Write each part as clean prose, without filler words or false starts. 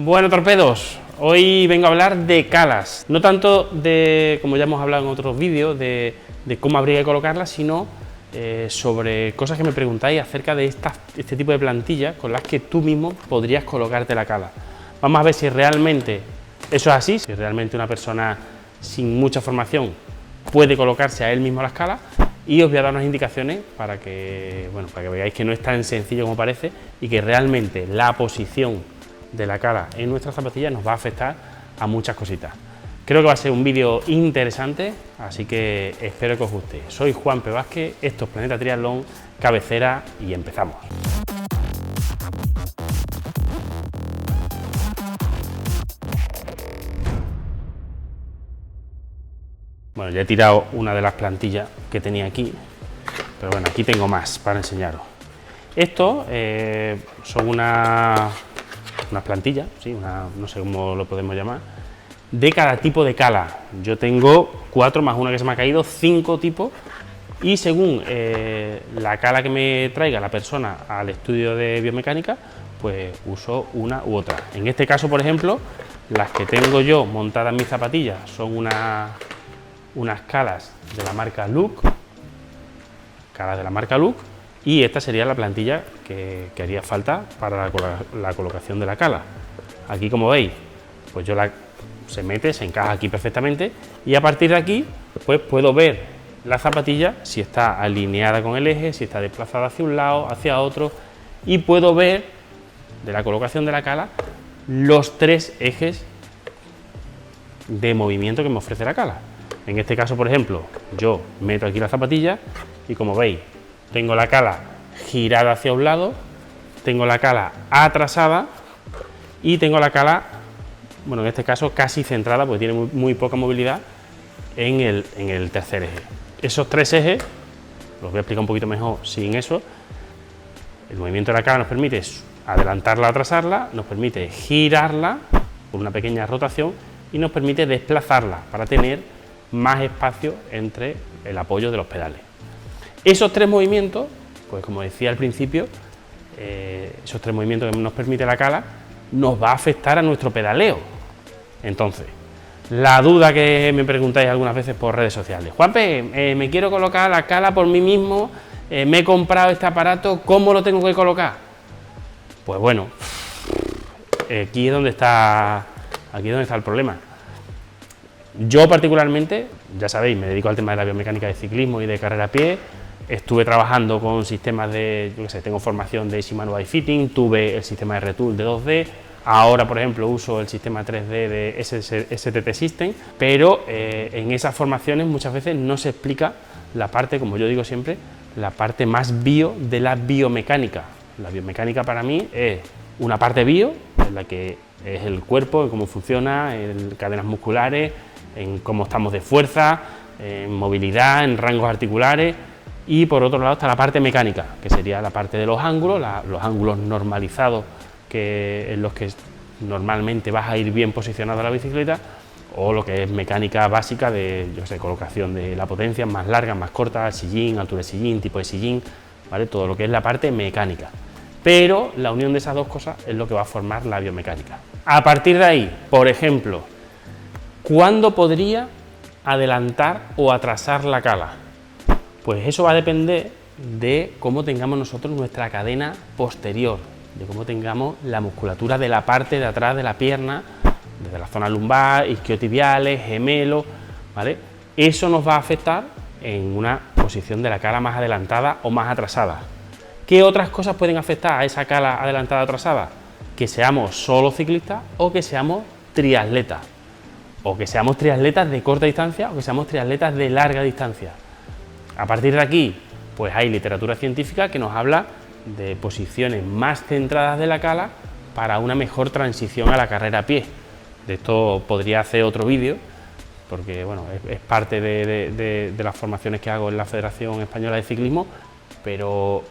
Bueno, torpedos, hoy vengo a hablar de calas, no tanto de, como ya hemos hablado en otros vídeos, de cómo habría que colocarlas, sino sobre cosas que me preguntáis acerca de este tipo de plantillas con las que tú mismo podrías colocarte la cala. Vamos a ver si realmente eso es así, si realmente una persona sin mucha formación puede colocarse a él mismo las calas, y os voy a dar unas indicaciones para que, bueno, para que veáis que no es tan sencillo como parece y que realmente la posición de la cala en nuestras zapatillas nos va a afectar a muchas cositas. Creo que va a ser un vídeo interesante, así que espero que os guste. Soy Juanpe Vázquez, esto es Planeta Triatlón, cabecera y empezamos. Bueno, ya he tirado una de las plantillas que tenía aquí, pero bueno, aquí tengo más para enseñaros. Estos son unas plantillas, ¿sí? No sé cómo lo podemos llamar, de cada tipo de cala. Yo tengo 4 más una que se me ha caído, 5 tipos, y según la cala que me traiga la persona al estudio de biomecánica, pues uso una u otra. En este caso, por ejemplo, las que tengo yo montadas en mis zapatillas son unas calas de la marca Look, y esta sería la plantilla que haría falta para la colocación de la cala. Aquí, como veis, pues se mete, se encaja aquí perfectamente, y a partir de aquí pues puedo ver la zapatilla si está alineada con el eje, si está desplazada hacia un lado, hacia otro, y puedo ver de la colocación de la cala los 3 ejes de movimiento que me ofrece la cala. En este caso, por ejemplo, yo meto aquí la zapatilla y, como veis, tengo la cala girada hacia un lado, tengo la cala atrasada y tengo la cala, bueno, en este caso casi centrada, porque tiene muy poca movilidad en el tercer eje. Esos 3 ejes, los voy a explicar un poquito mejor sin eso. El movimiento de la cala nos permite adelantarla, atrasarla, nos permite girarla por una pequeña rotación y nos permite desplazarla para tener más espacio entre el apoyo de los pedales. Esos 3 movimientos, pues como decía al principio, esos 3 movimientos que nos permite la cala nos va a afectar a nuestro pedaleo. Entonces, la duda que me preguntáis algunas veces por redes sociales: Juanpe, me quiero colocar la cala por mí mismo, me he comprado este aparato, ¿cómo lo tengo que colocar? Pues bueno, aquí es donde está el problema. Yo particularmente, ya sabéis, me dedico al tema de la biomecánica de ciclismo y de carrera a pie. Estuve trabajando con sistemas de, yo qué sé, tengo formación de Shimano Bifitting, tuve el sistema de Retool de 2D, ahora, por ejemplo, uso el sistema 3D de STT System, pero en esas formaciones muchas veces no se explica la parte, como yo digo siempre, la parte más bio de la biomecánica. La biomecánica para mí es una parte bio, en la que es el cuerpo, en cómo funciona, en cadenas musculares, en cómo estamos de fuerza, en movilidad, en rangos articulares, y por otro lado está la parte mecánica, que sería la parte de los ángulos, los ángulos normalizados en los que normalmente vas a ir bien posicionado a la bicicleta, o lo que es mecánica básica de, yo sé, colocación de la potencia, más larga, más corta, sillín, altura de sillín, tipo de sillín, ¿vale? Todo lo que es la parte mecánica. Pero la unión de esas dos cosas es lo que va a formar la biomecánica. A partir de ahí, por ejemplo, ¿cuándo podría adelantar o atrasar la cala? Pues eso va a depender de cómo tengamos nosotros nuestra cadena posterior, de cómo tengamos la musculatura de la parte de atrás de la pierna, desde la zona lumbar, isquiotibiales, gemelos, ¿vale? Eso nos va a afectar en una posición de la cala más adelantada o más atrasada. ¿Qué otras cosas pueden afectar a esa cala adelantada o atrasada? Que seamos solo ciclistas o que seamos triatletas. O que seamos triatletas de corta distancia o que seamos triatletas de larga distancia. A partir de aquí, pues hay literatura científica que nos habla de posiciones más centradas de la cala para una mejor transición a la carrera a pie. De esto podría hacer otro vídeo, porque bueno, es parte de las formaciones que hago en la Federación Española de Ciclismo, pero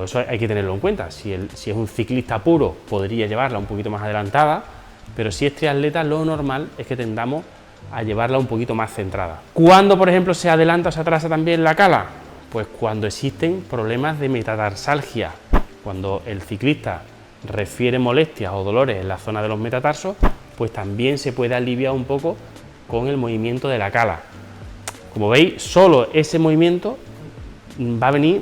eso hay que tenerlo en cuenta. Si es un ciclista puro, podría llevarla un poquito más adelantada, pero si es triatleta, lo normal es que tendamos a llevarla un poquito más centrada. ¿Cuándo, por ejemplo, se adelanta o se atrasa también la cala? Pues cuando existen problemas de metatarsalgia, cuando el ciclista refiere molestias o dolores en la zona de los metatarsos, pues también se puede aliviar un poco con el movimiento de la cala. Como veis, solo ese movimiento va a venir,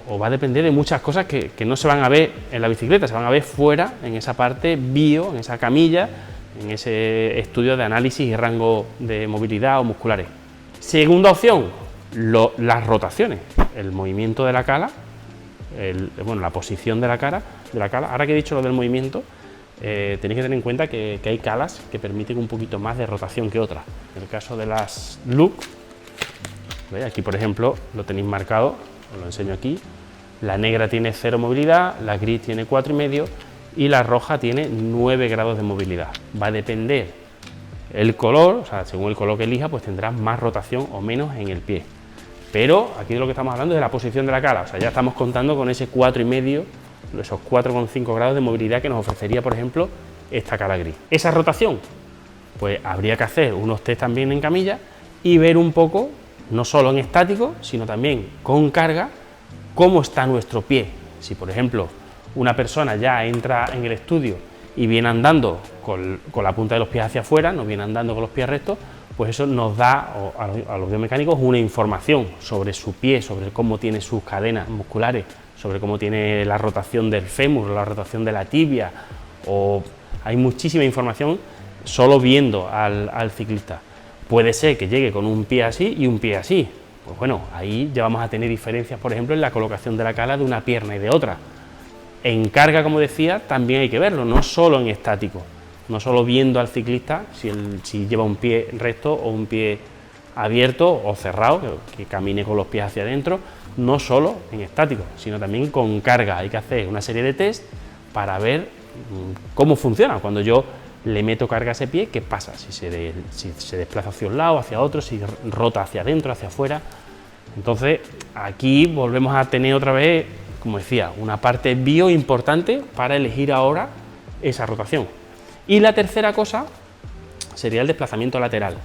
o va a depender de muchas cosas que no se van a ver en la bicicleta, se van a ver fuera, en esa parte bio, en esa camilla, en ese estudio de análisis y rango de movilidad o musculares. Segunda opción, las rotaciones, el movimiento de la cala, la posición de la cala. Ahora que he dicho lo del movimiento, tenéis que tener en cuenta que hay calas que permiten un poquito más de rotación que otras. En el caso de las Look, ¿veis? Aquí por ejemplo lo tenéis marcado, os lo enseño aquí. La negra tiene 0 movilidad, la gris tiene 4,5 y la roja tiene 9 grados de movilidad. Va a depender el color, o sea, según el color que elija, pues tendrás más rotación o menos en el pie. Pero aquí de lo que estamos hablando es de la posición de la cala, o sea, ya estamos contando con ese 4,5, esos 4,5 grados de movilidad que nos ofrecería, por ejemplo, esta cala gris. Esa rotación, pues habría que hacer unos test también en camilla y ver un poco, no solo en estático, sino también con carga, cómo está nuestro pie. Si, por ejemplo, una persona ya entra en el estudio y viene andando con la punta de los pies hacia afuera, no viene andando con los pies rectos, pues eso nos da a los biomecánicos una información sobre su pie, sobre cómo tiene sus cadenas musculares, sobre cómo tiene la rotación del fémur, la rotación de la tibia, o hay muchísima información solo viendo al ciclista. Puede ser que llegue con un pie así y un pie así. Pues bueno, ahí ya vamos a tener diferencias, por ejemplo, en la colocación de la cala de una pierna y de otra. En carga, como decía, también hay que verlo, no solo en estático, no solo viendo al ciclista si lleva un pie recto o un pie abierto o cerrado, que camine con los pies hacia adentro, no solo en estático, sino también con carga. Hay que hacer una serie de test para ver cómo funciona. Cuando yo le meto carga a ese pie, ¿qué pasa? Si se desplaza hacia un lado, hacia otro, si rota hacia adentro, hacia afuera. Entonces, aquí volvemos a tener otra vez, como decía, una parte bio importante para elegir ahora esa rotación. Y la tercera cosa sería el desplazamiento lateral,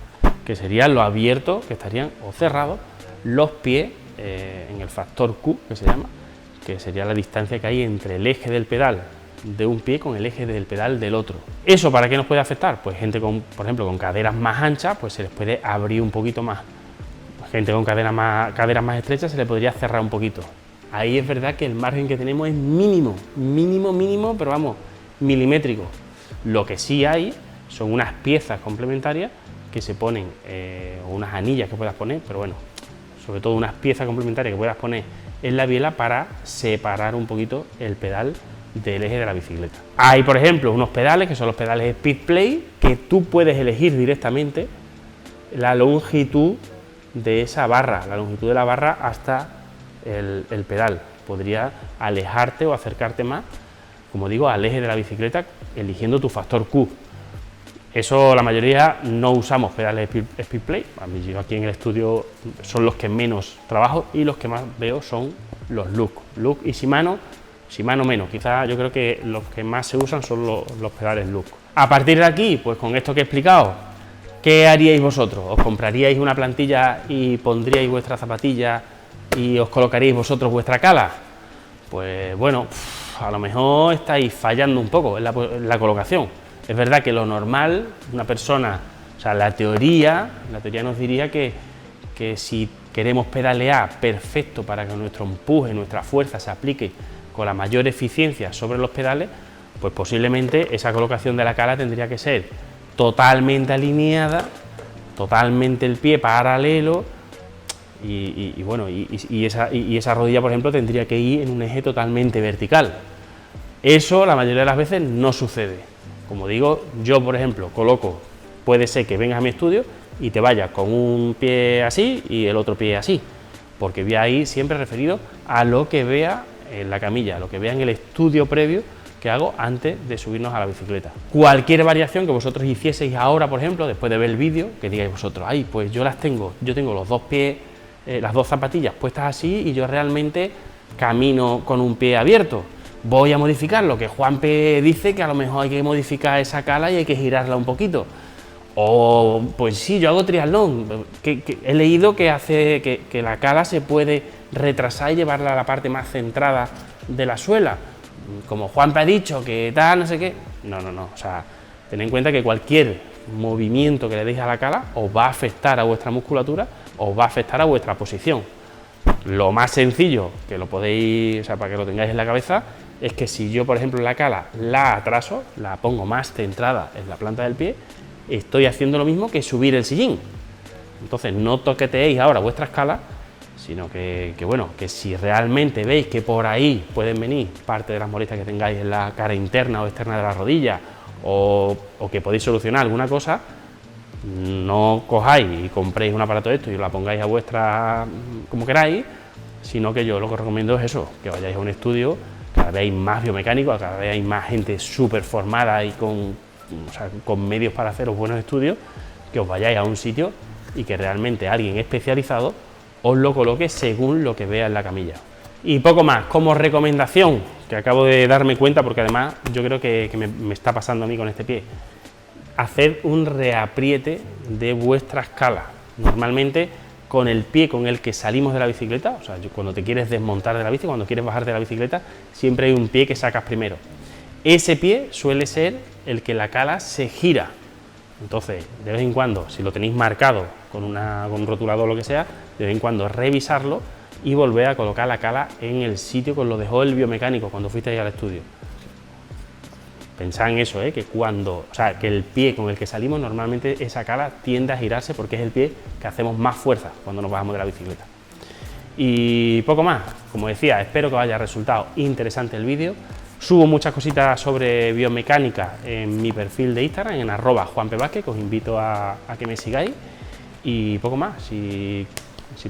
que sería lo abierto, que estarían o cerrados los pies en el factor Q, que se llama, que sería la distancia que hay entre el eje del pedal de un pie con el eje del pedal del otro. ¿Eso para qué nos puede afectar? Pues gente con, por ejemplo, con caderas más anchas, pues se les puede abrir un poquito más. Gente con caderas más estrechas se le podría cerrar un poquito. Ahí es verdad que el margen que tenemos es mínimo, pero vamos, milimétrico. Lo que sí hay son unas piezas complementarias que se ponen, o unas anillas que puedas poner, pero bueno, sobre todo unas piezas complementarias que puedas poner en la biela para separar un poquito el pedal del eje de la bicicleta. Hay, por ejemplo, unos pedales que son los pedales SpeedPlay, que tú puedes elegir directamente la longitud de esa barra, la longitud de la barra hasta el pedal. Podría alejarte o acercarte más, como digo, al eje de la bicicleta eligiendo tu factor Q. Eso la mayoría no usamos pedales SpeedPlay. A mí, yo aquí en el estudio son los que menos trabajo y los que más veo son los Look y Shimano menos. Quizás yo creo que los que más se usan son los pedales Look. A partir de aquí, pues con esto que he explicado, ¿qué haríais vosotros? ¿Os compraríais una plantilla y pondríais vuestra zapatilla y os colocaríais vosotros vuestra cala? Pues bueno, a lo mejor estáis fallando un poco en la colocación. Es verdad que lo normal, una persona, o sea, la teoría nos diría que si queremos pedalear perfecto para que nuestro empuje, nuestra fuerza se aplique con la mayor eficiencia sobre los pedales, pues posiblemente esa colocación de la cala tendría que ser totalmente alineada, totalmente el pie paralelo y bueno, y esa rodilla, por ejemplo, tendría que ir en un eje totalmente vertical. Eso la mayoría de las veces no sucede. Como digo, yo por ejemplo coloco, puede ser que vengas a mi estudio y te vayas con un pie así y el otro pie así, porque voy a ir siempre referido a lo que vea en la camilla, a lo que vea en el estudio previo que hago antes de subirnos a la bicicleta. Cualquier variación que vosotros hicieseis ahora, por ejemplo, después de ver el vídeo, que digáis vosotros, ay, pues yo tengo los dos pies, las dos zapatillas puestas así y yo realmente camino con un pie abierto. Voy a modificar lo que Juanpe dice, que a lo mejor hay que modificar esa cala y hay que girarla un poquito. O pues sí, yo hago triatlón, que he leído que la cala se puede retrasar y llevarla a la parte más centrada de la suela. como Juanpe ha dicho, que tal, no sé qué. No, o sea, tened en cuenta que cualquier movimiento que le deis a la cala os va a afectar a vuestra musculatura, os va a afectar a vuestra posición. Lo más sencillo, que lo podéis, o sea, para que lo tengáis en la cabeza, es que si yo, por ejemplo, la cala la atraso, la pongo más centrada en la planta del pie, estoy haciendo lo mismo que subir el sillín. Entonces, no toqueteéis ahora vuestras calas, sino que bueno, que si realmente veis que por ahí pueden venir parte de las molestias que tengáis en la cara interna o externa de la rodilla, o que podéis solucionar alguna cosa, no cojáis y compréis un aparato de esto y la pongáis a vuestra como queráis, sino que yo lo que os recomiendo es eso, que vayáis a un estudio, cada vez hay más biomecánicos, cada vez hay más gente súper formada y con medios para haceros buenos estudios, que os vayáis a un sitio y que realmente alguien especializado os lo coloque según lo que vea en la camilla. Y poco más, como recomendación, que acabo de darme cuenta, porque además yo creo que me está pasando a mí con este pie, haced un reapriete de vuestras calas, normalmente con el pie con el que salimos de la bicicleta, o sea, cuando te quieres desmontar de la bici, cuando quieres bajar de la bicicleta, siempre hay un pie que sacas primero. Ese pie suele ser el que la cala se gira. Entonces, de vez en cuando, si lo tenéis marcado con un rotulador o lo que sea, de vez en cuando revisarlo y volver a colocar la cala en el sitio que os lo dejó el biomecánico cuando fuisteis al estudio. Pensad en eso, que el pie con el que salimos, normalmente esa cala tiende a girarse porque es el pie que hacemos más fuerza cuando nos bajamos de la bicicleta. Y poco más, como decía, espero que os haya resultado interesante el vídeo. Subo muchas cositas sobre biomecánica en mi perfil de Instagram, en @JuanpeVázquez, que os invito a que me sigáis. Y poco más, si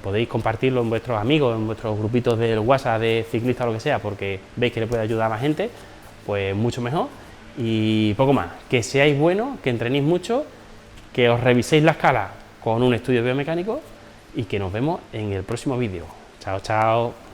podéis compartirlo en vuestros amigos, en vuestros grupitos del WhatsApp de ciclistas o lo que sea, porque veis que le puede ayudar a más gente, pues mucho mejor. Y poco más, que seáis buenos, que entrenéis mucho, que os reviséis la escala con un estudio biomecánico y que nos vemos en el próximo vídeo. Chao, chao.